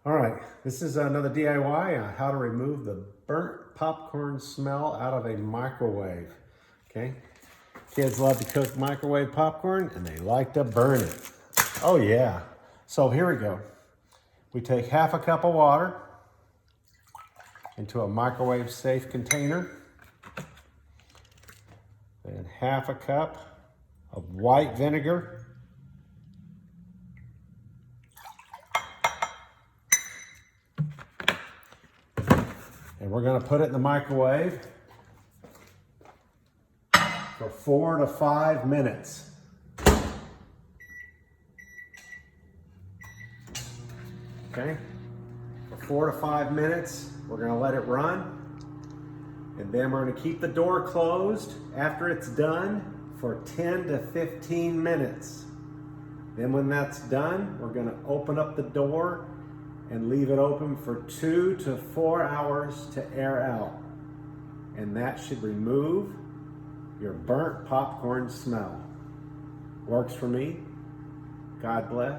All right, this is another DIY on how to remove the burnt popcorn smell out of a microwave, okay? Kids love to cook microwave popcorn and they like to burn it. Oh yeah. So here we go. We take half a cup of water into a microwave safe container. And half a cup of white vinegar. And we're gonna put it in the microwave for 4 to 5 minutes. Okay, for 4 to 5 minutes, we're gonna let it run. And then we're gonna keep the door closed after it's done for 10 to 15 minutes. Then when that's done, we're gonna open up the door and leave it open for 2 to 4 hours to air out. And that should remove your burnt popcorn smell. Works for me. God bless.